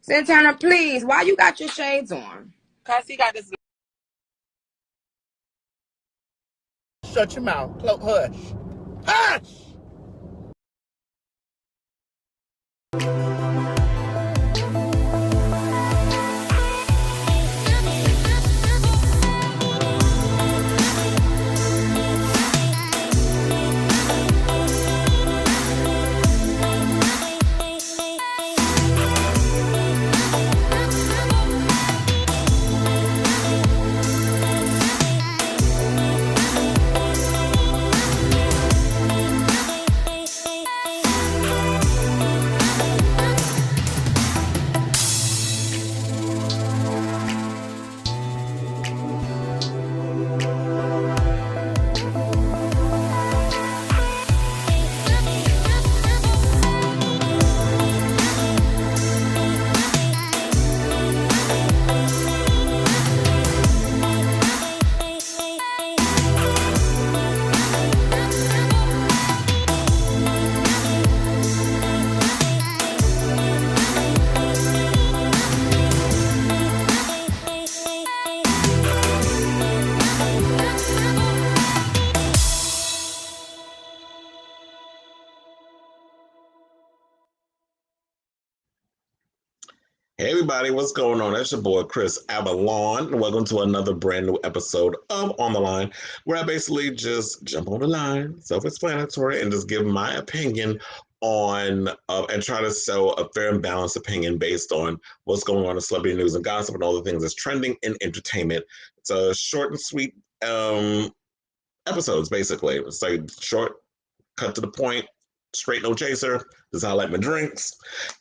Santana, please, why you got your shades on? Cause he got this. Shut your mouth. Hush. Hush! Hey everybody, what's going on? It's your boy Kris Avalon. Welcome to another brand new episode of On the Line, where I basically just jump on the line, self-explanatory, and just give my opinion on and try to sell a fair and balanced opinion based on what's going on in celebrity news and gossip and all the things that's trending in entertainment. It's a short and sweet episodes, basically. It's like short, cut to the point, straight, no chaser. This is how I like my drinks.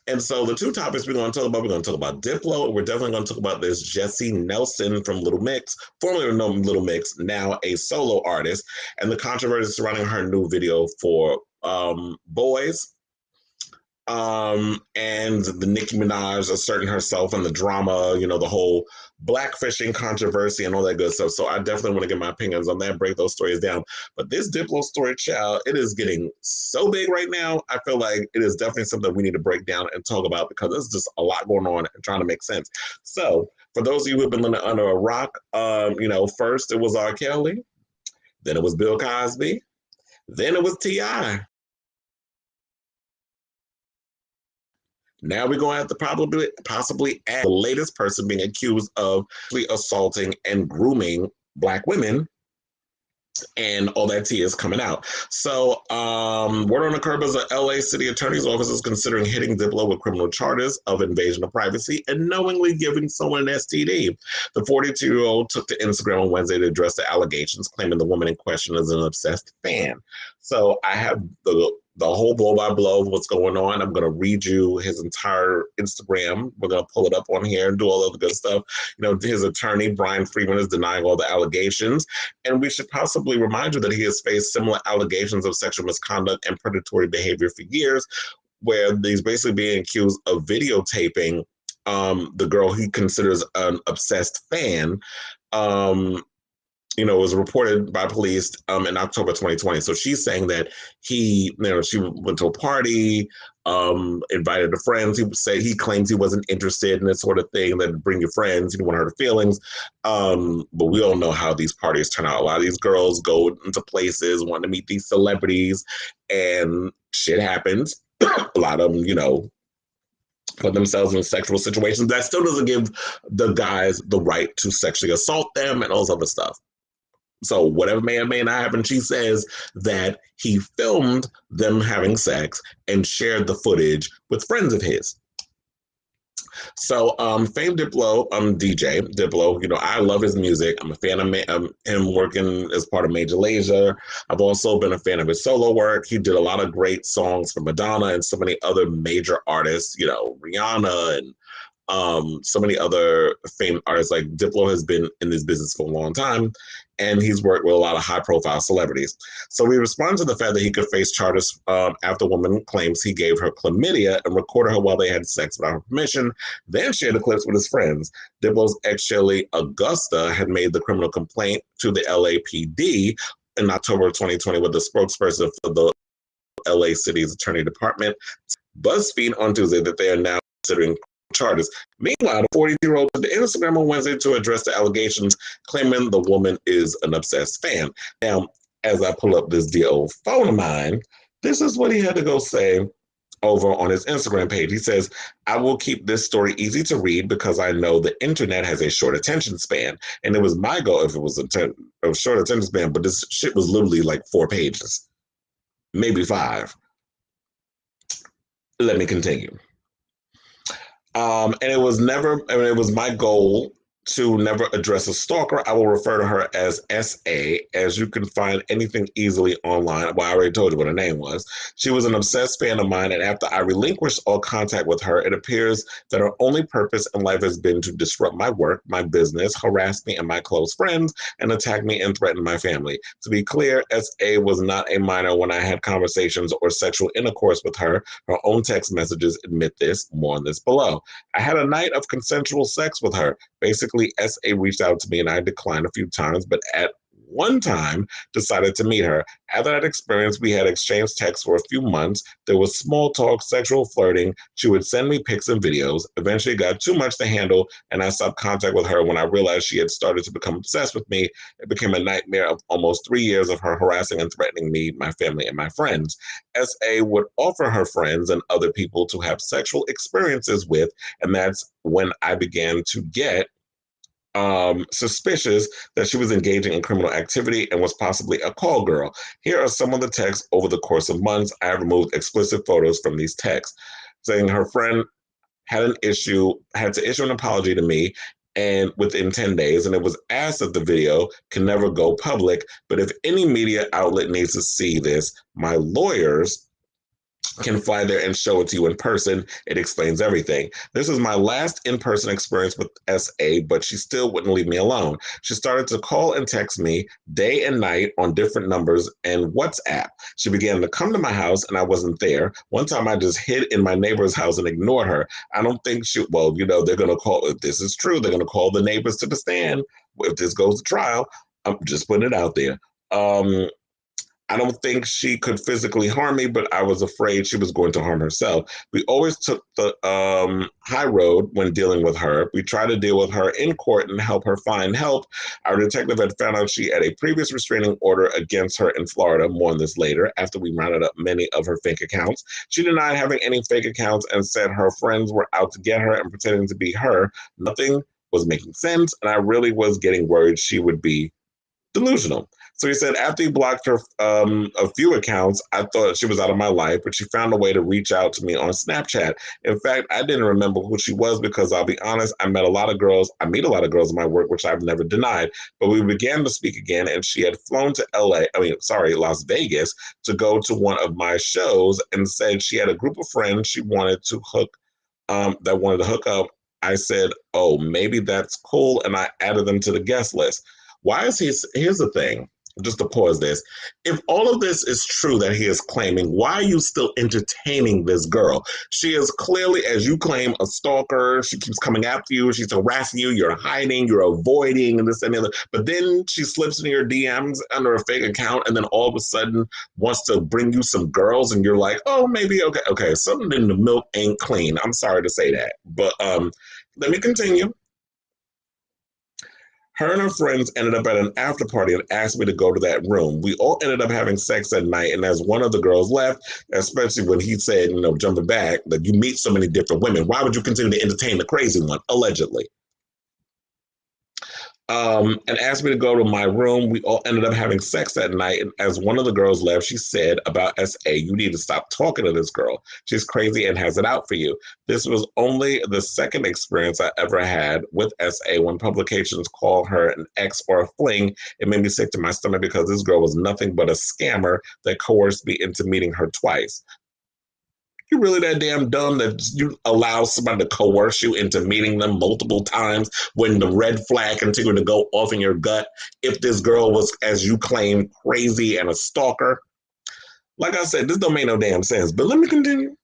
And so the two topics we're going to talk about Diplo. We're definitely going to talk about this Jesy Nelson from Little Mix, formerly known Little Mix, now a solo artist, and the controversy surrounding her new video for Boys. And the Nicki Minaj asserting herself and the drama, you know, the whole blackfishing controversy and all that good stuff. So I definitely want to get my opinions on that, break those stories down. But this Diplo story, child, it is getting so big right now. I feel like it is definitely something we need to break down and talk about because there's just a lot going on and trying to make sense. So for those of you who have been living under a rock, first it was R. Kelly, then it was Bill Cosby, then it was T.I. Now we're going to have to possibly add the latest person being accused of assaulting and grooming Black women, and all that tea is coming out. So word on the curb is the LA City Attorney's Office is considering hitting Diplo with criminal charges of invasion of privacy and knowingly giving someone an STD. The 42-year-old took to Instagram on Wednesday to address the allegations, claiming the woman in question is an obsessed fan. So I have the whole blow-by-blow of what's going on. I'm going to read you his entire Instagram. We're going to pull it up on here and do all of the good stuff. You know, his attorney, Brian Freeman, is denying all the allegations. And we should possibly remind you that he has faced similar allegations of sexual misconduct and predatory behavior for years, where he's basically being accused of videotaping the girl he considers an obsessed fan. It was reported by police in October 2020. So she's saying that she went to a party, invited her friends. He claims he wasn't interested in this sort of thing, that bring your friends, you don't want to hurt her feelings. But we all know how these parties turn out. A lot of these girls go into places, want to meet these celebrities, and shit happens. A lot of them, put themselves in sexual situations. That still doesn't give the guys the right to sexually assault them and all this other stuff. So whatever may or may not happen, she says that he filmed them having sex and shared the footage with friends of his. So famed Diplo, DJ Diplo, I love his music. I'm a fan of him working as part of Major Lazer. I've also been a fan of his solo work. He did a lot of great songs for Madonna and so many other major artists, Rihanna and so many other famed artists. Like Diplo has been in this business for a long time, and he's worked with a lot of high-profile celebrities. So we respond to the fact that he could face charges after a woman claims he gave her chlamydia and recorded her while they had sex without her permission, then shared the clips with his friends. Diplo's ex Shirley Augusta had made the criminal complaint to the LAPD in October of 2020 with the spokesperson for the LA City's Attorney Department. BuzzFeed on Tuesday that they are now considering charges. Meanwhile, the 42-year-old took to Instagram on Wednesday to address the allegations, claiming the woman is an obsessed fan. Now, as I pull up this dear old phone of mine, this is what he had to go say over on his Instagram page. He says, I will keep this story easy to read because I know the internet has a short attention span. And it was my goal if it was a short attention span, but this shit was literally like 4 pages, maybe 5. Let me continue. And it was it was my goal to never address a stalker. I will refer to her as SA, as you can find anything easily online. Well, I already told you what her name was. She was an obsessed fan of mine, and after I relinquished all contact with her, it appears that her only purpose in life has been to disrupt my work, my business, harass me and my close friends, and attack me and threaten my family. To be clear, SA was not a minor when I had conversations or sexual intercourse with her. Her own text messages admit this. More on this below. I had a night of consensual sex with her. Basically, SA reached out to me and I declined a few times, but at one time decided to meet her. After that experience, we had exchanged texts for a few months. There was small talk, sexual flirting. She would send me pics and videos. Eventually, it got too much to handle, and I stopped contact with her when I realized she had started to become obsessed with me. It became a nightmare of almost 3 years of her harassing and threatening me, my family, and my friends. SA would offer her friends and other people to have sexual experiences with, and that's when I began to get suspicious that she was engaging in criminal activity and was possibly a call girl. Here are some of the texts over the course of months. I have removed explicit photos from these texts, saying her friend had to issue an apology to me and within 10 days, and it was asked that the video can never go public, but if any media outlet needs to see this, my lawyers can fly there and show it to you in person. It explains everything. This is my last in-person experience with SA, but she still wouldn't leave me alone. She started to call and text me day and night on different numbers and WhatsApp. She began to come to my house and I wasn't there. One time I just hid in my neighbor's house and ignored her. I don't think they're going to call, if this is true, they're going to call the neighbors to the stand. If this goes to trial, I'm just putting it out there. I don't think she could physically harm me, but I was afraid she was going to harm herself. We always took the high road when dealing with her. We tried to deal with her in court and help her find help. Our detective had found out she had a previous restraining order against her in Florida. More on this later, after we rounded up many of her fake accounts. She denied having any fake accounts and said her friends were out to get her and pretending to be her. Nothing was making sense, and I really was getting worried she would be delusional. So he said, after he blocked her a few accounts, I thought she was out of my life, but she found a way to reach out to me on Snapchat. In fact, I didn't remember who she was because I'll be honest, I meet a lot of girls in my work, which I've never denied. But we began to speak again, and she had flown to Las Vegas to go to one of my shows and said she had a group of friends she wanted to hook up. I said, oh, maybe that's cool. And I added them to the guest list. Here's the thing. Just to pause this, if all of this is true that he is claiming, why are you still entertaining this girl? She is clearly, as you claim, a stalker. She keeps coming after you. She's harassing you. You're hiding. You're avoiding, and this and the other. But then she slips into your DMs under a fake account, and then all of a sudden wants to bring you some girls, and you're like, oh, maybe okay. Something in the milk ain't clean. I'm sorry to say that, but let me continue. Her and her friends ended up at an after party and asked me to go to that room. We all ended up having sex at night, and as one of the girls left, especially when he said, jumping back, that you meet so many different women, why would you continue to entertain the crazy one, allegedly? And asked me to go to my room. We all ended up having sex that night. And as one of the girls left, she said about SA, you need to stop talking to this girl. She's crazy and has it out for you. This was only the second experience I ever had with SA. When publications call her an ex or a fling, it made me sick to my stomach because this girl was nothing but a scammer that coerced me into meeting her twice. You really that damn dumb that you allow somebody to coerce you into meeting them multiple times when the red flag continued to go off in your gut if this girl was, as you claim, crazy and a stalker? Like I said, this don't make no damn sense, but let me continue.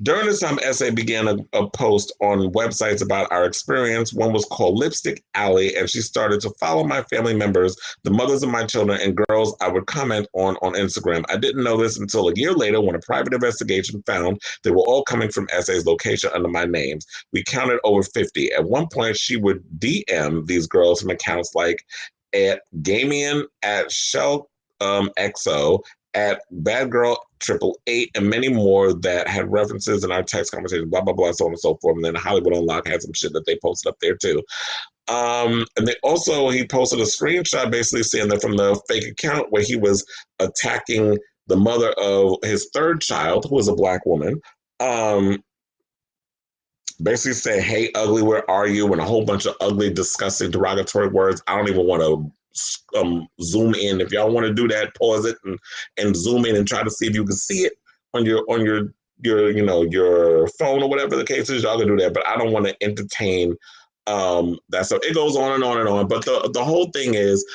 During this time, SA began a post on websites about our experience. One was called Lipstick Alley, and she started to follow my family members, the mothers of my children, and girls I would comment on Instagram. I didn't know this until a year later when a private investigation found they were all coming from SA's location under my names. We counted over 50. At one point, she would DM these girls from accounts like at Gamian, at Shell XO, at Bad Girl 888, and many more that had references in our text conversation, blah, blah, blah, so on and so forth. And then Hollywood Unlocked had some shit that they posted up there too. And he posted a screenshot basically saying that from the fake account where he was attacking the mother of his third child, who was a Black woman. Basically saying, "Hey, ugly, where are you?" and a whole bunch of ugly, disgusting, derogatory words. I don't even want to zoom in. If y'all want to do that, pause it and zoom in and try to see if you can see it on your phone or whatever the case is. Y'all can do that, but I don't want to entertain that stuff. It goes on and on and on. But the whole thing is,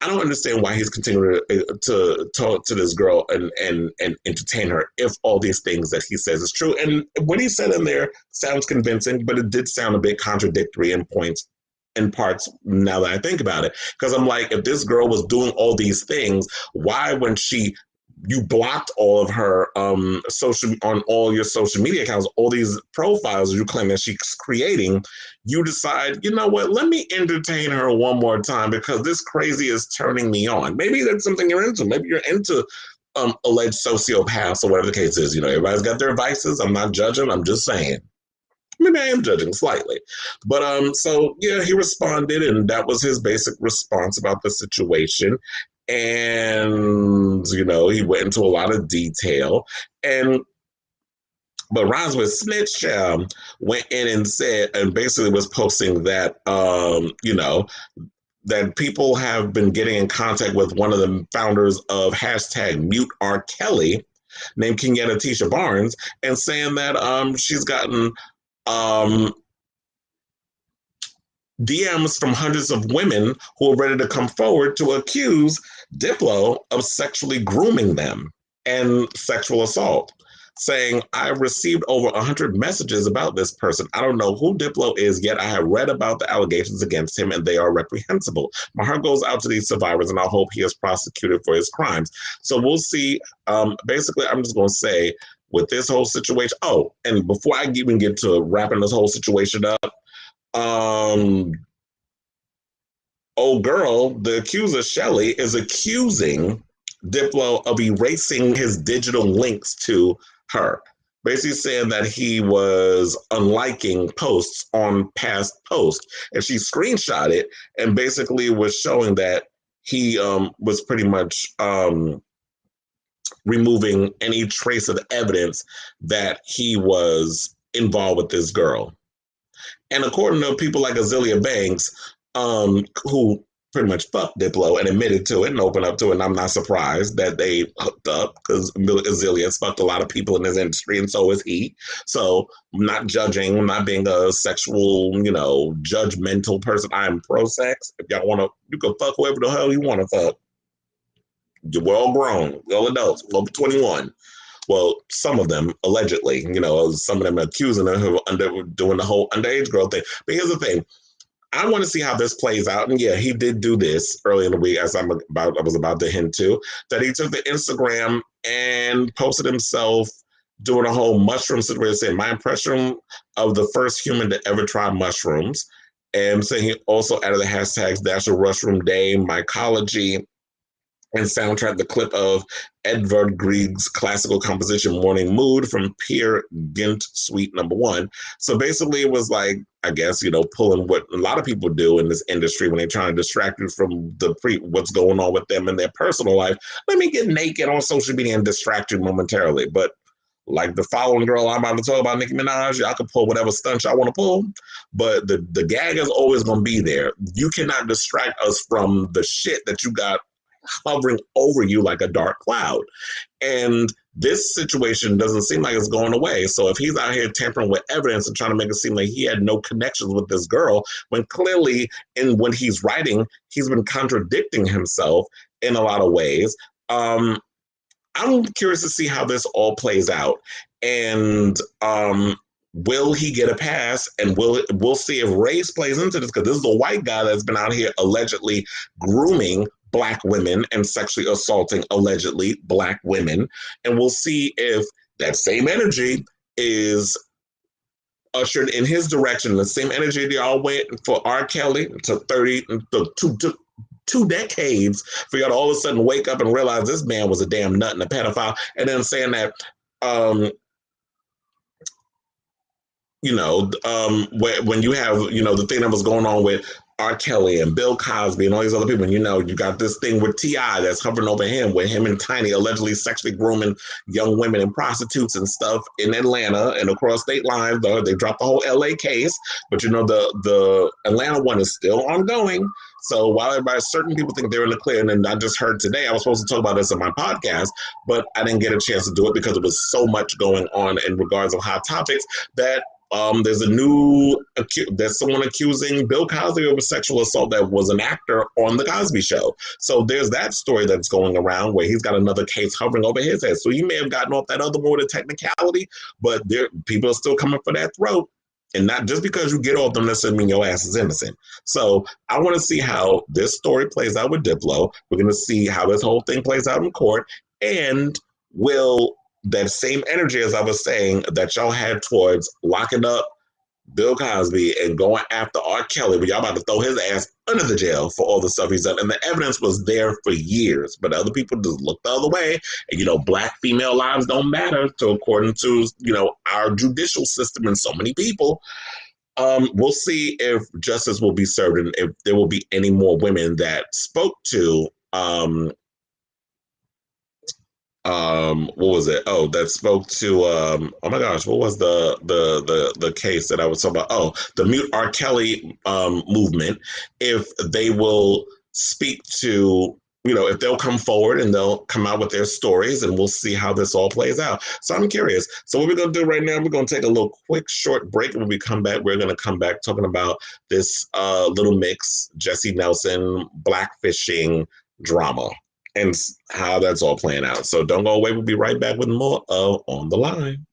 I don't understand why he's continuing to talk to this girl and entertain her if all these things that he says is true. And what he said in there sounds convincing, but it did sound a bit contradictory in parts now that I think about it. Because I'm like, if this girl was doing all these things, why when you blocked all of her on all your social media accounts, all these profiles you claim that she's creating, you decide, you know what, let me entertain her one more time because this crazy is turning me on. Maybe that's something you're into. Maybe you're into alleged sociopaths or whatever the case is. Everybody's got their vices. I'm not judging. I'm just saying. Maybe I am judging slightly. But so yeah, he responded, and that was his basic response about the situation. And he went into a lot of detail. But Roswell Snitch went in and said, and basically was posting that that people have been getting in contact with one of the founders of #MuteRKelly, named Kenyatta Tisha Barnes, and saying that she's gotten DMs from hundreds of women who are ready to come forward to accuse Diplo of sexually grooming them and sexual assault, saying, "I received over 100 messages about this person. I don't know who Diplo is, yet I have read about the allegations against him and they are reprehensible. My heart goes out to these survivors and I hope he is prosecuted for his crimes." So we'll see. Basically, I'm just going to say with this whole situation, and before I even get to wrapping this whole situation up, old girl, the accuser Shelly, is accusing Diplo of erasing his digital links to her, basically saying that he was unliking posts on past posts, and she screenshot it and basically was showing that he was pretty much removing any trace of evidence that he was involved with this girl. And according to people like Azealia Banks, who pretty much fucked Diplo and admitted to it and opened up to it, and I'm not surprised that they hooked up because Azealia has fucked a lot of people in this industry, and so is he. So I'm not judging, I'm not being a sexual, judgmental person. I am pro-sex. If y'all want to, you can fuck whoever the hell you want to fuck. We're all grown, we're all adults, we're over 21. Well, some of them, allegedly, some of them accusing them of doing the whole underage girl thing. But here's the thing. I want to see how this plays out. And yeah, he did do this early in the week, as I was about to hint to, that he took the Instagram and posted himself doing a whole mushroom situation, saying, "My impression of the first human to ever try mushrooms." And saying he also added the hashtags National Mushroom Day, mycology, and soundtrack the clip of Edvard Grieg's classical composition Morning Mood from Peer Gynt Suite Number 1. So basically it was like, I guess, pulling what a lot of people do in this industry when they're trying to distract you from what's going on with them in their personal life. Let me get naked on social media and distract you momentarily. But like the following girl I'm about to talk about, Nicki Minaj, y'all can pull whatever stunt y'all want to pull, but the gag is always going to be there. You cannot distract us from the shit that you got hovering over you like a dark cloud. And this situation doesn't seem like it's going away. So if he's out here tampering with evidence and trying to make it seem like he had no connections with this girl, when clearly when he's writing, he's been contradicting himself in a lot of ways. I'm curious to see how this all plays out. And will he get a pass? And we'll see if race plays into this, because this is a white guy that's been out here allegedly grooming Black women and sexually assaulting allegedly Black women. And we'll see if that same energy is ushered in his direction, the same energy they all went for R. Kelly to 30 to 2 decades, for y'all to all of a sudden wake up and realize this man was a damn nut and a pedophile, and then saying that when you have, the thing that was going on with R. Kelly and Bill Cosby and all these other people, and you got this thing with T.I. that's hovering over him, with him and Tiny allegedly sexually grooming young women and prostitutes and stuff in Atlanta and across state lines. They dropped the whole L.A. case, but the Atlanta one is still ongoing. So while certain people think they're in the clear, and then I just heard today, I was supposed to talk about this in my podcast, but I didn't get a chance to do it because there was so much going on in regards of hot topics that there's someone accusing Bill Cosby of a sexual assault that was an actor on The Cosby Show. So there's that story that's going around where he's got another case hovering over his head. So he may have gotten off that other one with a technicality, but people are still coming for that throat. And not just because you get off them doesn't mean your ass is innocent. So I want to see how this story plays out with Diplo. We're going to see how this whole thing plays out in court. And will that same energy, as I was saying, that y'all had towards locking up Bill Cosby and going after R. Kelly, but y'all about to throw his ass under the jail for all the stuff he's done. And the evidence was there for years, but other people just looked the other way. And, Black female lives don't matter, according to, our judicial system and so many people. We'll see if justice will be served and if there will be any more women that spoke to what was it? Oh, that spoke to oh my gosh, what was the case that I was talking about? Oh, the Mute R. Kelly movement. If they will speak to, if they'll come forward and they'll come out with their stories, and we'll see how this all plays out. So I'm curious. So what we're gonna do right now, we're gonna take a little quick short break, and when we come back, we're gonna come back talking about this little mix, Jesy Nelson blackfishing drama, and how that's all playing out. So don't go away. We'll be right back with more of On the Line.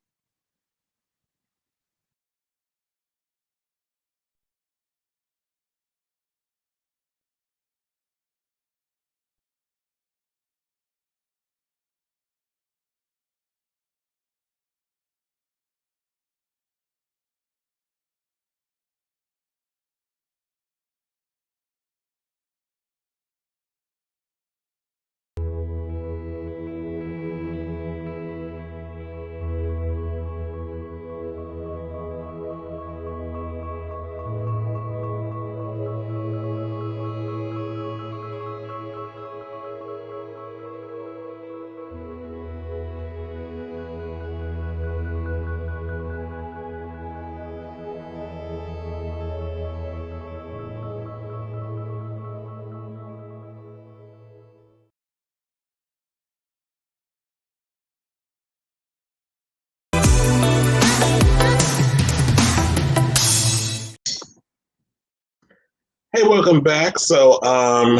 Hey, welcome back. So, I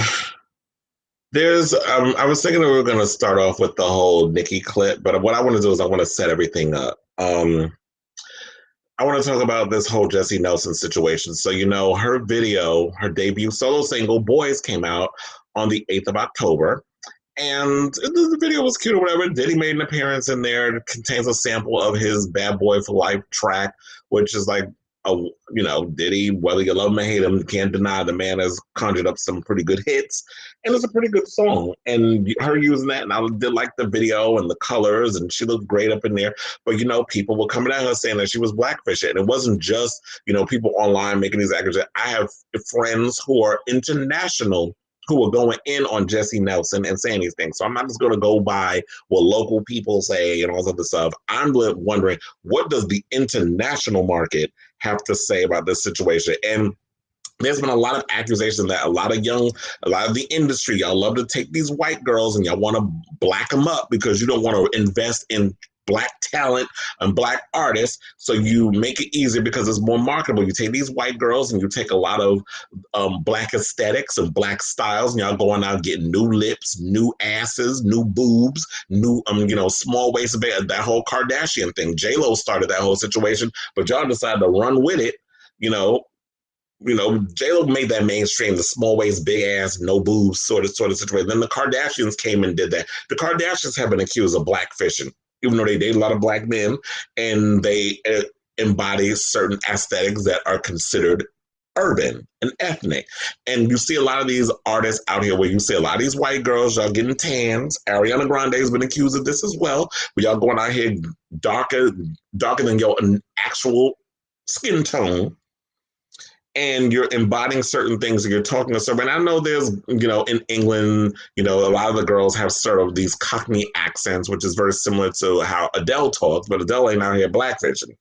was thinking that we were going to start off with the whole Nicki clip, but what I want to do is I want to set everything up. I want to talk about this whole Jesy Nelson situation. So, her video, her debut solo single, Boys, came out on the 8th of October. And the video was cute or whatever. Diddy made an appearance in there. It contains a sample of his Bad Boy for Life track, which is like, Diddy, whether you love him or hate him, can't deny the man has conjured up some pretty good hits. And it's a pretty good song. And her using that, and I did like the video and the colors, and she looked great up in there. But, people were coming at her saying that she was blackfishing. And it wasn't just, people online making these accusations. I have friends who are international who are going in on Jesy Nelson and saying these things. So I'm not just going to go by what local people say and all this other stuff. I'm wondering, what does the international market have to say about this situation? And there's been a lot of accusations that a lot of the industry, y'all love to take these white girls and y'all want to black them up because you don't want to invest in black talent and black artists. So you make it easier because it's more marketable. You take these white girls and you take a lot of black aesthetics and black styles, and y'all going out getting new lips, new asses, new boobs, new small waist, that whole Kardashian thing. J-Lo started that whole situation, but y'all decided to run with it. J-Lo made that mainstream, the small waist, big ass, no boobs sort of situation. Then the Kardashians came and did that. The Kardashians have been accused of blackfishing, even though they date a lot of black men, and they embody certain aesthetics that are considered urban and ethnic. And you see a lot of these artists out here where you see a lot of these white girls, y'all getting tans. Ariana Grande has been accused of this as well, where y'all going out here darker than your actual skin tone. And you're embodying certain things and you're talking to someone. And I know there's, in England, a lot of the girls have sort of these Cockney accents, which is very similar to how Adele talks, but Adele ain't out here blackfishing.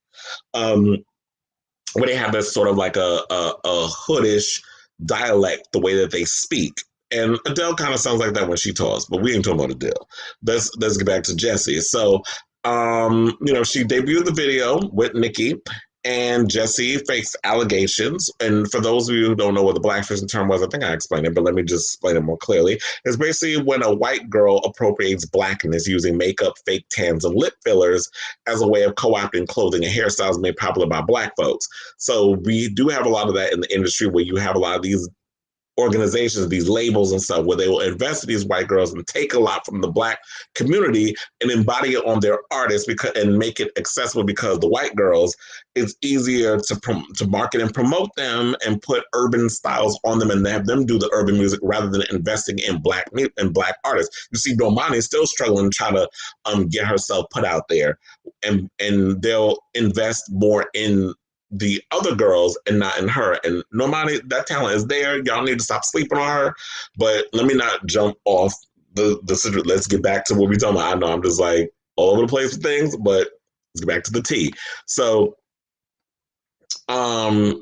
Where they have this sort of like a hoodish dialect, the way that they speak. And Adele kind of sounds like that when she talks, but we ain't talking about Adele. Let's get back to Jesy. So, she debuted the video with Nicki, and Jesy faced allegations. And for those of you who don't know what the blackfishing term was, I think I explained it, but let me just explain it more clearly. It's basically when a white girl appropriates blackness using makeup, fake tans, and lip fillers as a way of co-opting clothing and hairstyles made popular by black folks. So we do have a lot of that in the industry, where you have a lot of these organizations, these labels and stuff, where they will invest in these white girls and take a lot from the black community and embody it on their artists and make it accessible, because the white girls, it's easier to market and promote them and put urban styles on them and have them do the urban music rather than investing in black artists. You see Normani is still struggling trying to get herself put out there, and they'll invest more in the other girls and not in her. And Normani, that talent is there. Y'all need to stop sleeping on her. But let me not jump off the let's get back to what we're talking about. I know I'm just like all over the place with things, but let's get back to the tea. So now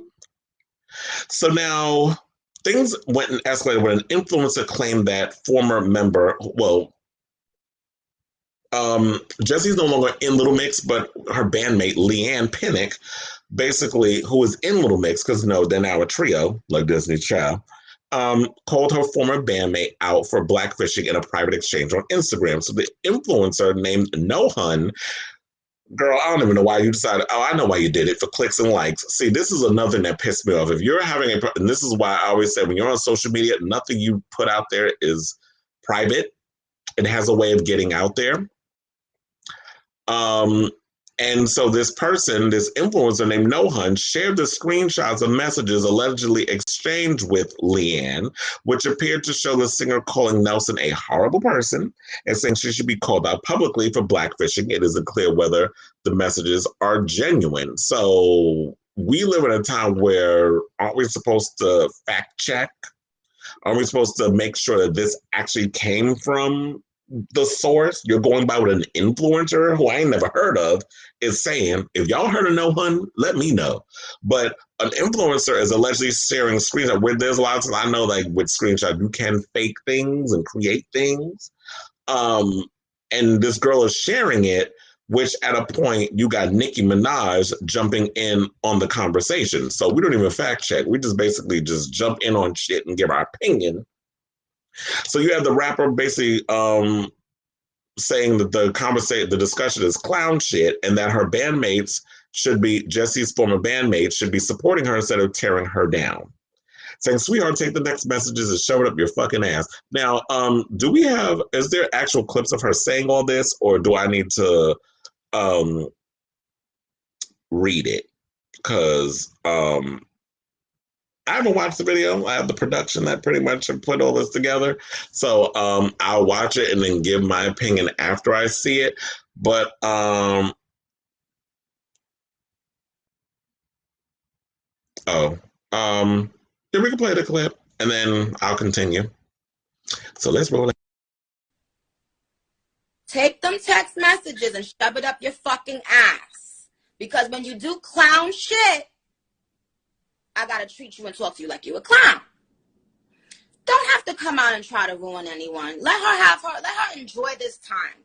things went and escalated when an influencer claimed that former member, Jessy's no longer in Little Mix, but her bandmate Leanne Pinnock, basically, who is in Little Mix, because they're now a trio like Disney's Child, called her former bandmate out for blackfishing in a private exchange on Instagram. So the influencer named No Hun, girl, I don't even know why you decided. Oh, I know why you did it, for clicks and likes. See, this is another thing that pissed me off. If you're having and this is why I always say, when you're on social media, nothing you put out there is private. It has a way of getting out there. And so this influencer named Nohun, shared the screenshots of messages allegedly exchanged with Leanne, which appeared to show the singer calling Nelson a horrible person and saying she should be called out publicly for blackfishing. It isn't clear whether the messages are genuine. So we live in a time where, aren't we supposed to fact check? Aren't we supposed to make sure that this actually came from the source? You're going by what an influencer, who I ain't never heard of, is saying. If y'all heard of No Hun, let me know. But an influencer is allegedly sharing screenshots, where there's a lot of times, I know, like with screenshots, you can fake things and create things. And this girl is sharing it, which at a point you got Nicki Minaj jumping in on the conversation. So we don't even fact check. We just basically just jump in on shit and give our opinion. So you have the rapper basically saying that the discussion is clown shit, and that her bandmates Jessy's former bandmates should be supporting her instead of tearing her down. Saying, sweetheart, take the next messages and shove it up your fucking ass. Now, is there actual clips of her saying all this, or do I need to read it? Because I haven't watched the video. I have the production that pretty much put all this together. So I'll watch it and then give my opinion after I see it. But then we can play the clip and then I'll continue. So let's roll it. Take them text messages and shove it up your fucking ass. Because when you do clown shit, I gotta treat you and talk to you like you a clown. Don't have to come out and try to ruin anyone. Let her enjoy this time.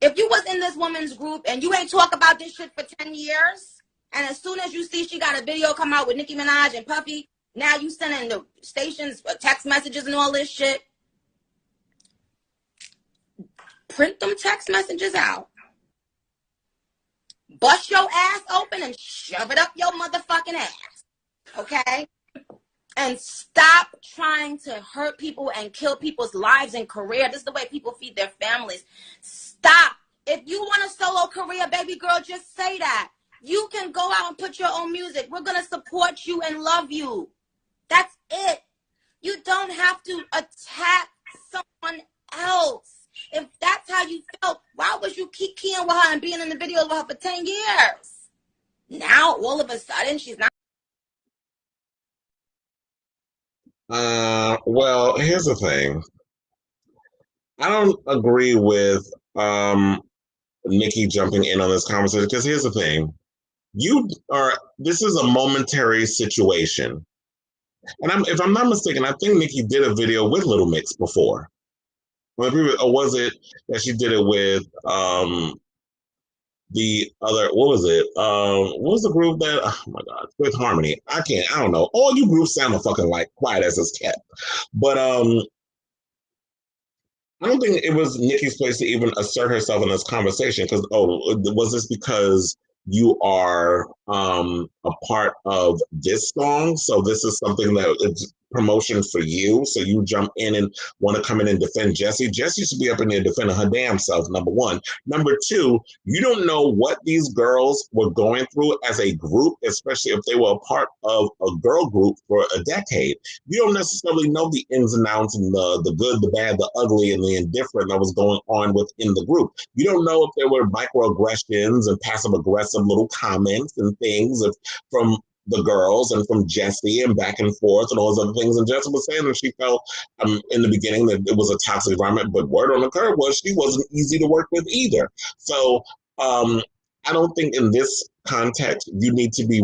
If you was in this woman's group and you ain't talk about this shit for 10 years, and as soon as you see she got a video come out with Nicki Minaj and Puffy, now you sending the stations text messages and all this shit. Print them text messages out. Bust your ass open and shove it up your motherfucking ass. Okay? And stop trying to hurt people and kill people's lives and career. This is the way people feed their families. Stop. If you want a solo career, baby girl, just say that. You can go out and put your own music. We're going to support you and love you. That's it. You don't have to attack someone else. If that's how you felt, why would you keep keying with her and being in the videos with her for 10 years? Now, all of a sudden, she's not. Well, here's the thing. I don't agree with Nicki jumping in on this conversation because here's the thing. This is a momentary situation. And if I'm not mistaken, I think Nicki did a video with Little Mix before. Or was it that she did it with the other, what was it? What was the group that, oh my God, Fifth Harmony. I don't know. All you groups sound fucking like quiet as it's kept. But I don't think it was Nicki's place to even assert herself in this conversation because, was this because you are a part of this song? So this is something that it's promotion for you. So you jump in and want to come in and defend Jesy. Jesy should be up in there defending her damn self, number one. Number two, you don't know what these girls were going through as a group, especially if they were a part of a girl group for a decade. You don't necessarily know the ins and outs and the good, the bad, the ugly, and the indifferent that was going on within the group. You don't know if there were microaggressions and passive aggressive little comments and things from the girls and from Jesy and back and forth and all those other things. And Jesy was saying that she felt in the beginning that it was a toxic environment, but word on the curb was she wasn't easy to work with either. So I don't think in this context you need to be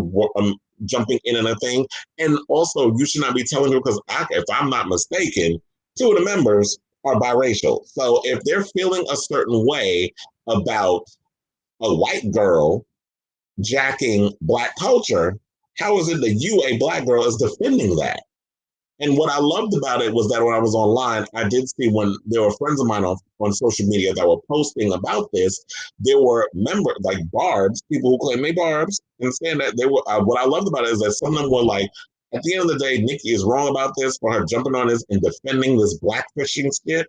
jumping in a thing. And also you should not be telling her because if I'm not mistaken, two of the members are biracial. So if they're feeling a certain way about a white girl jacking Black culture, how is it that you, a Black girl, is defending that? And what I loved about it was that when I was online, I did see when there were friends of mine on social media that were posting about this, there were members like Barbs, people who claim they Barbs, and saying that they were, what I loved about it is that some of them were like, at the end of the day, Nicki is wrong about this for her jumping on this and defending this blackfishing skit.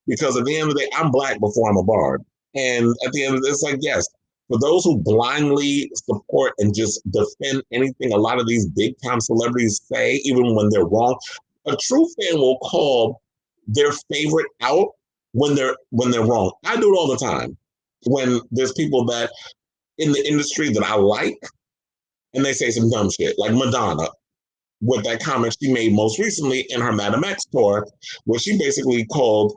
Because at the end of the day, I'm Black before I'm a Barb. And at the end of this, it's like, yes, for those who blindly support and just defend anything a lot of these big time celebrities say, even when they're wrong, a true fan will call their favorite out when they're wrong. I do it all the time. When there's people that in the industry that I like and they say some dumb shit, like Madonna, with that comment she made most recently in her Madam X tour, where she basically called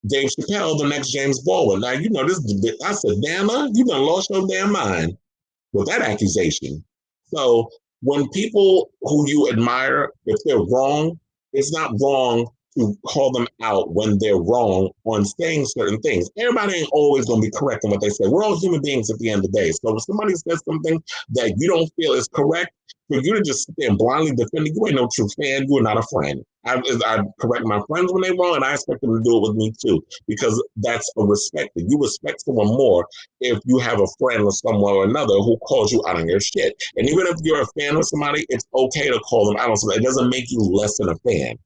Dave Chappelle the next James Baldwin. Now, you know, this. I said, Dana, you done lost your damn mind with that accusation. So when people who you admire, if they're wrong, it's not wrong to call them out when they're wrong on saying certain things. Everybody ain't always going to be correct in what they say. We're all human beings at the end of the day. So if somebody says something that you don't feel is correct, for you to just sit there and blindly defend it, you ain't no true fan. You are not a friend. I correct my friends when they're wrong, and I expect them to do it with me too, because that's a respect. You respect someone more if you have a friend or someone or another who calls you out on your shit. And even if you're a fan of somebody, it's okay to call them out on something. It doesn't make you less than a fan.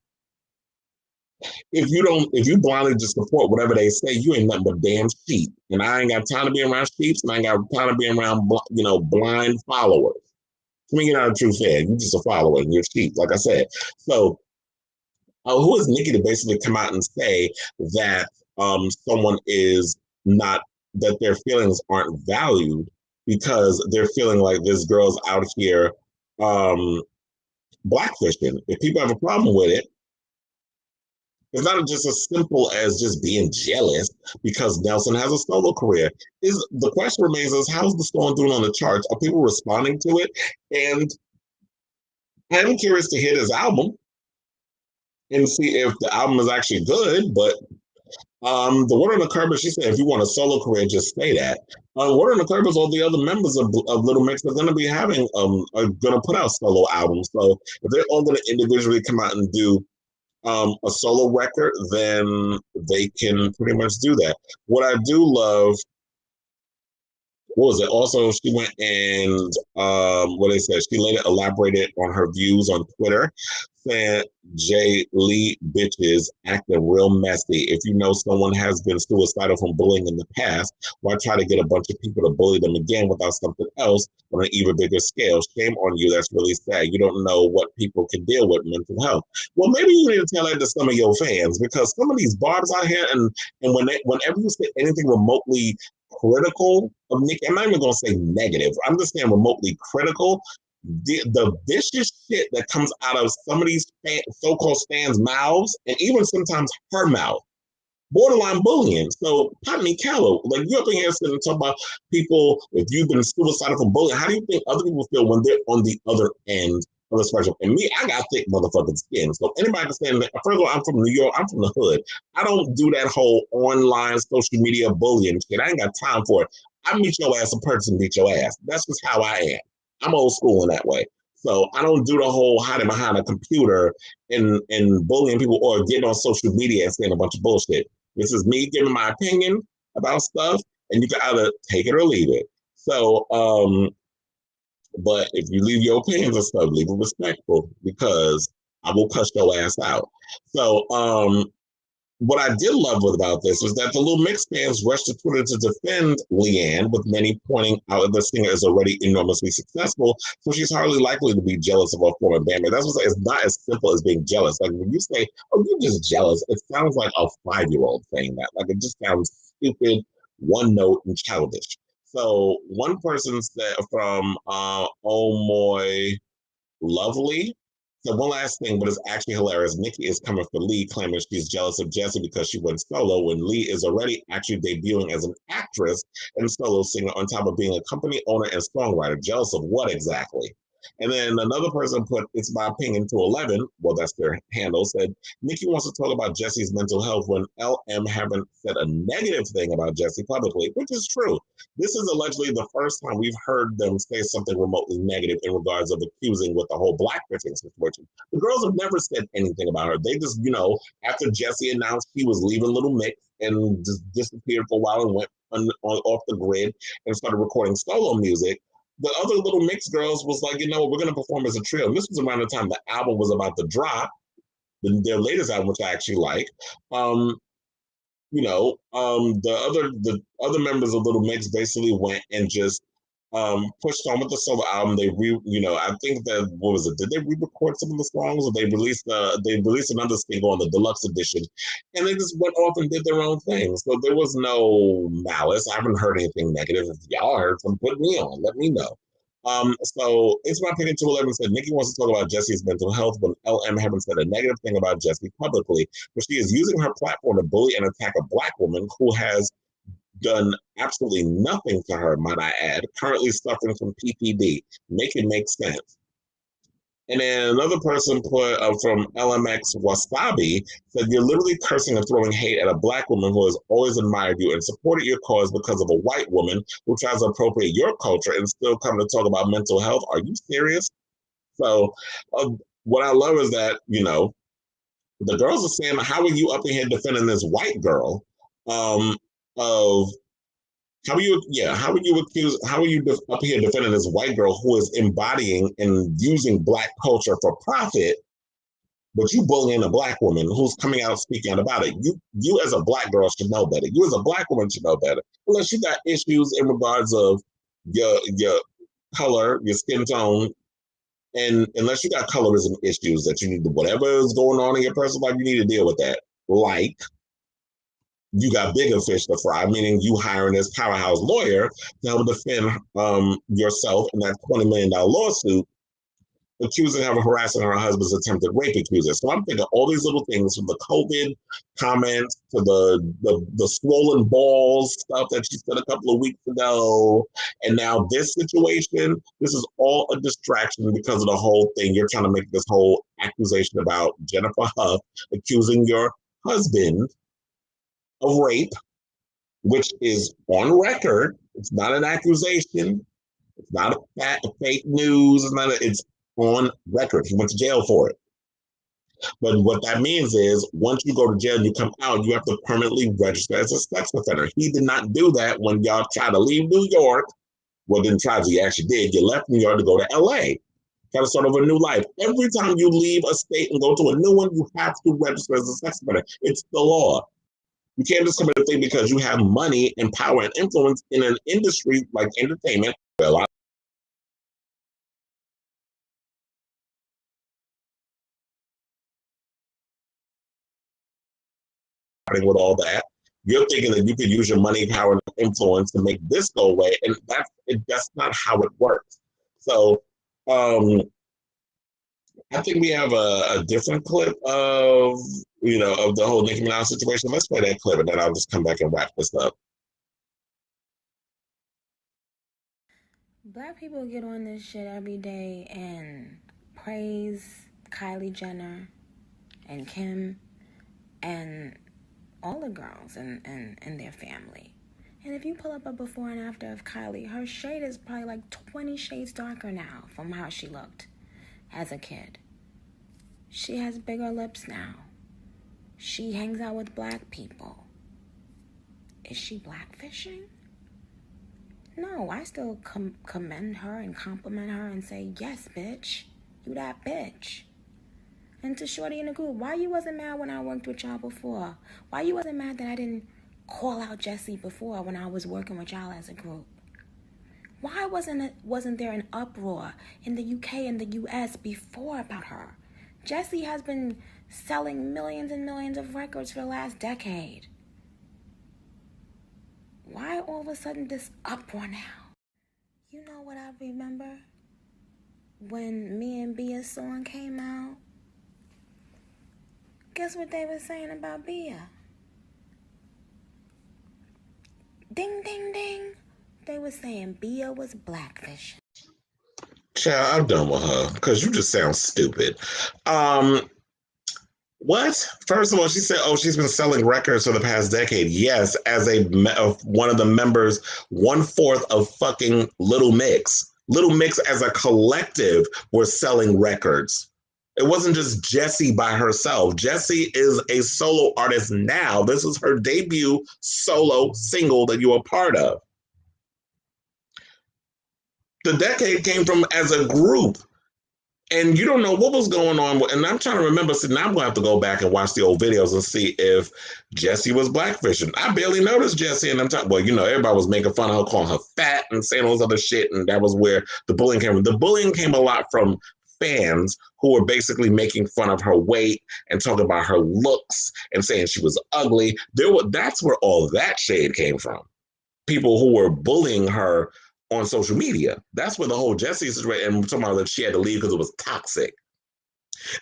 If you blindly just support whatever they say, you ain't nothing but damn sheep. And I ain't got time to be around sheep, and I ain't got time to be around blind followers. I mean, you're not a true fan. You're just a follower and you're sheep, like I said. So who is Nicki to basically come out and say that someone is not, that their feelings aren't valued because they're feeling like this girl's out here blackfishing? If people have a problem with it, it's not just as simple as just being jealous because Nelson has a solo career. The question remains is how's the song doing on the charts? Are people responding to it? And I'm curious to hear his album and see if the album is actually good, but The word on the curb is, she said, if you want a solo career, just stay that. Word on the curb is all the other members of Little Mix are going to be are going to put out solo albums. So if they're all going to individually come out and do a solo record, then they can pretty much do that. What I do love, what was it? Also, she went and what they said, she later elaborated on her views on Twitter, saying Jay Lee bitches acting real messy. If you know someone has been suicidal from bullying in the past, why try to get a bunch of people to bully them again without something else on an even bigger scale? Shame on you. That's really sad. You don't know what people can deal with mental health. Well, maybe you need to tell that to some of your fans, because some of these barbs out here, and whenever you say anything remotely critical of Nicki, I'm not even going to say negative, I'm just saying remotely critical, the vicious shit that comes out of some of these so-called fans' mouths, and even sometimes her mouth, borderline bullying. So, Patney Callow, like, you up in here sitting and talk about people, if you've been suicidal from bullying, how do you think other people feel when they're on the other end of the spectrum? And me, I got thick motherfucking skin. So anybody can stand there. First of all, I'm from New York. I'm from the hood. I don't do that whole online social media bullying shit. I ain't got time for it. I meet your ass in person, beat your ass. That's just how I am. I'm old school in that way. So I don't do the whole hiding behind a computer and bullying people or getting on social media and saying a bunch of bullshit. This is me giving my opinion about stuff, and you can either take it or leave it. So, but if you leave your opinions and stuff, leave it respectful, because I will cuss your ass out. So, what I did love about this was that the Little Mix fans rushed to Twitter to defend Leanne, with many pointing out that the singer is already enormously successful, so she's hardly likely to be jealous of her former bandmate. That's what it's not as simple as being jealous. Like, when you say, "Oh, you're just jealous," it sounds like a 5-year-old saying that. Like, it just sounds stupid, one note, and childish. So one person said from Oh Moy Lovely. So one last thing, but it's actually hilarious. Nicki is coming for Lee, claiming she's jealous of Jesy because she went solo, when Lee is already actually debuting as an actress and solo singer, on top of being a company owner and songwriter. Jealous of what exactly? And then another person put, it's my opinion, to 11, well, that's their handle, said, Nicki wants to talk about Jessy's mental health when LM haven't said a negative thing about Jesy publicly, which is true. This is allegedly the first time we've heard them say something remotely negative in regards of accusing with the whole Blackfish situation. The girls have never said anything about her. They just, after Jesy announced he was leaving Little Mix and just disappeared for a while and went off the grid and started recording solo music, the other Little Mix girls was like, we're going to perform as a trio. And this was around the time the album was about to drop, their latest album, which I actually like. The other members of Little Mix basically went and just pushed on with the solo album. I think that, what was it? Did they re-record some of the songs, or they released another single on the deluxe edition, and they just went off and did their own thing. So there was no malice. I haven't heard anything negative. If y'all heard some, put me on. Let me know. So it's my opinion. 211 said Nicki wants to talk about Jessy's mental health when LM haven't said a negative thing about Jesy publicly, but she is using her platform to bully and attack a Black woman who has done absolutely nothing to her, might I add, currently suffering from PPD. Make it make sense. And then another person put from LMX Wasabi said, you're literally cursing and throwing hate at a Black woman who has always admired you and supported your cause because of a white woman who tries to appropriate your culture and still come to talk about mental health. Are you serious? So what I love is that, the girls are saying, how are you up in here defending this white girl of how are you up here defending this white girl who is embodying and using Black culture for profit, but you bullying a Black woman who's coming out speaking about it? You as a Black girl should know better. You as a Black woman should know better. Unless you got issues in regards of your color, your skin tone, and unless you got colorism issues that you need to, whatever is going on in your personal life, you need to deal with that. Like, you got bigger fish to fry, meaning you hiring this powerhouse lawyer to help defend yourself in that $20 million lawsuit, accusing her of harassing her husband's attempted rape accuser. So I'm thinking all these little things, from the COVID comments to the swollen balls stuff that she said a couple of weeks ago, and now this situation, this is all a distraction because of the whole thing. You're trying to make this whole accusation about Jennifer Huff accusing your husband of rape, which is on record. It's not an accusation. It's not a fake news. It's on record. He went to jail for it. But what that means is once you go to jail and you come out, you have to permanently register as a sex offender. He did not do that when y'all tried to leave New York. Well, didn't try to, you actually did. You left New York to go to LA. Try to start over a new life. Every time you leave a state and go to a new one, you have to register as a sex offender. It's the law. You can't just come in and think because you have money and power and influence in an industry like entertainment. A lot with all that. You're thinking that you could use your money, power, and influence to make this go away, and that's not how it works. So, I think we have a different clip of of the whole Nicki Minaj situation. Let's play that clip, and then I'll just come back and wrap this up. Black people get on this shit every day and praise Kylie Jenner and Kim and all the girls and their family. And if you pull up a before and after of Kylie, her shade is probably like 20 shades darker now from how she looked as a kid. She has bigger lips now. She hangs out with black people. Is she blackfishing? No, I still commend her and compliment her and say, yes, bitch, you that bitch. And to Shorty in the group, why you wasn't mad when I worked with y'all before? Why you wasn't mad that I didn't call out Jesy before when I was working with y'all as a group? Why wasn't there an uproar in the UK and the US before about her? Jesy has been selling millions and millions of records for the last decade. Why all of a sudden this uproar now? You know what I remember? When me and Bia's song came out, guess what they were saying about Bia? Ding, ding, ding. They were saying Bia was blackfish. Child, I'm done with her because you just sound stupid. What? First of all, she said, "Oh, she's been selling records for the past decade." Yes, as one of the members, 1/4 of fucking Little Mix. Little Mix as a collective were selling records. It wasn't just Jesy by herself. Jesy is a solo artist now. This is her debut solo single that you were part of. The decade came from as a group. And you don't know what was going on. And I'm trying to remember. So now I'm going to have to go back and watch the old videos and see if Jesy was blackfishing. I barely noticed Jesy. And I'm talking, well, everybody was making fun of her, calling her fat and saying all this other shit. And that was where the bullying came from. The bullying came a lot from fans who were basically making fun of her weight and talking about her looks and saying she was ugly. That's where all that shade came from. People who were bullying her on social media. That's where the whole Jesy situation, and we're talking about that she had to leave because it was toxic.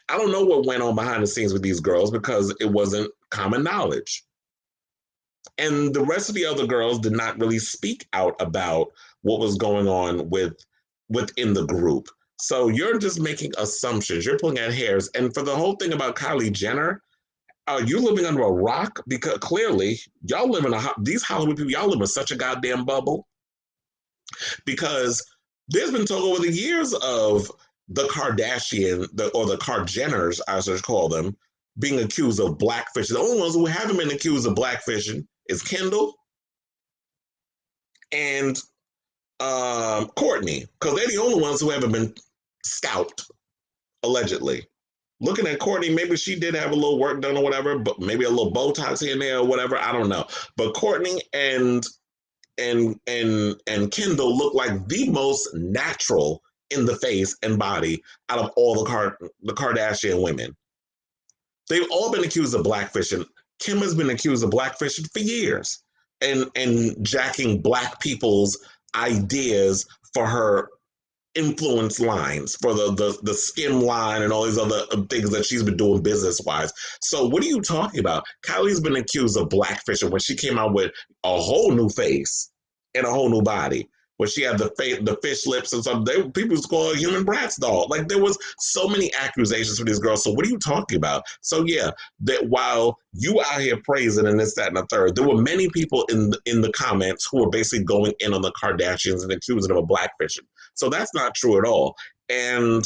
I don't know what went on behind the scenes with these girls because it wasn't common knowledge. And the rest of the other girls did not really speak out about what was going on within the group. So you're just making assumptions. You're pulling at hairs. And for the whole thing about Kylie Jenner, are you living under a rock? Because clearly, y'all live in these Hollywood people, y'all live in such a goddamn bubble. Because there's been talk over the years of the Kardashian, or the Kardjenners, I should call them, being accused of blackfishing. The only ones who haven't been accused of blackfishing is Kendall and Courtney, because they're the only ones who haven't been scalped, allegedly. Looking at Courtney, maybe she did have a little work done or whatever, but maybe a little Botox here and there or whatever. I don't know. But Courtney and Kendall look like the most natural in the face and body out of all the Kardashian women. They've all been accused of blackfishing. Kim has been accused of blackfishing for years and jacking black people's ideas for her influence lines, for the skim line and all these other things that she's been doing business-wise. So what are you talking about? Kylie's been accused of blackfishing when she came out with a whole new face and a whole new body. where she had the fish lips and stuff. People was calling her human Bratz doll. Like there was so many accusations for these girls. So what are you talking about? So yeah, that while you out here praising and this, that, and the third, there were many people in the comments who were basically going in on the Kardashians and accusing them of blackfishing. So that's not true at all. And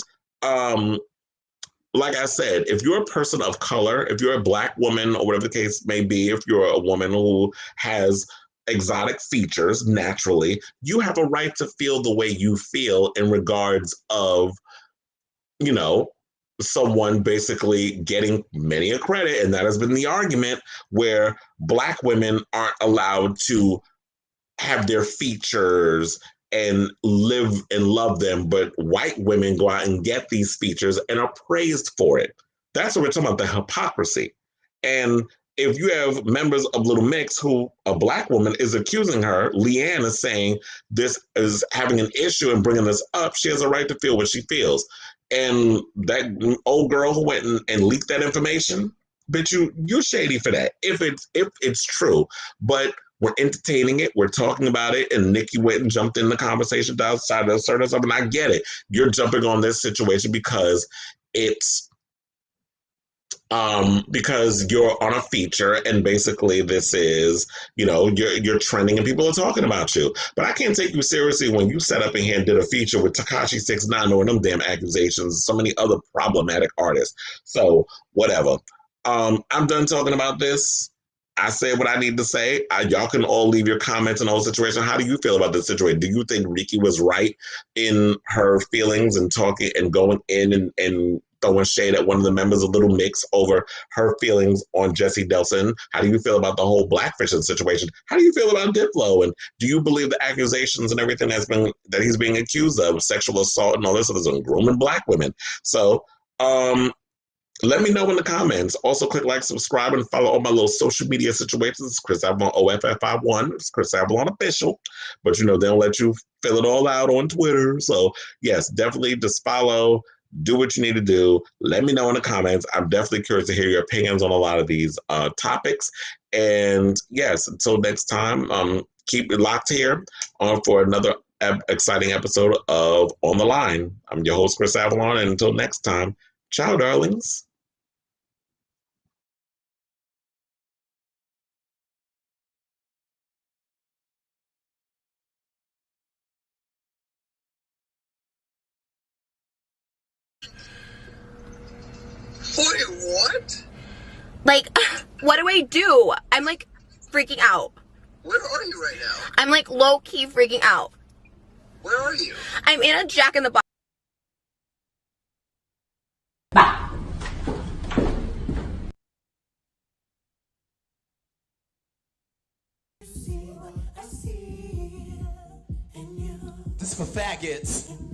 like I said, if you're a person of color, if you're a black woman or whatever the case may be, if you're a woman who has exotic features naturally, you have a right to feel the way you feel in regards of, you know, someone basically getting many a credit. And that has been the argument where black women aren't allowed to have their features and live and love them, but white women go out and get these features and are praised for it. That's what we're talking about, the hypocrisy. And if you have members of Little Mix who a black woman is accusing her, Leanne is saying this is having an issue and bringing this up, she has a right to feel what she feels. And that old girl who went and leaked that information, bitch, you're shady for that if it's true. But we're entertaining it. We're talking about it. And Nicki went and jumped in the conversation outside of certain stuff. And I get it. You're jumping on this situation because it's because you're on a feature and basically this is, you know, you're trending and people are talking about you. But I can't take you seriously when you set up in here and did a feature with Tekashi 6ix9ine or them damn accusations, so many other problematic artists. So whatever. I'm done talking about this. I said what I need to say. Y'all can all leave your comments on the whole situation. How do you feel about this situation? Do you think Nicki was right in her feelings and talking and going in and throwing shade at one of the members of Little Mix over her feelings on Jesy Delson? How do you feel about the whole Blackfish situation? How do you feel about Diplo? And do you believe the accusations and everything that he's being accused of, sexual assault and all this other stuff, grooming black women? So, let me know in the comments. Also, click like, subscribe, and follow all my little social media situations. It's Kris Avalon OFF51. It's Kris Avalon Official. But, you know, they don't let you fill it all out on Twitter. So, yes, definitely just follow. Do what you need to do. Let me know in the comments. I'm definitely curious to hear your opinions on a lot of these topics. And, yes, until next time, keep it locked here for another exciting episode of On the Line. I'm your host, Kris Avalon. And until next time, ciao, darlings. Wait, what? Like, what do I do? I'm like freaking out. Where are you right now? I'm like low-key freaking out. Where are you? I'm in a Jack in the Box. This is for faggots.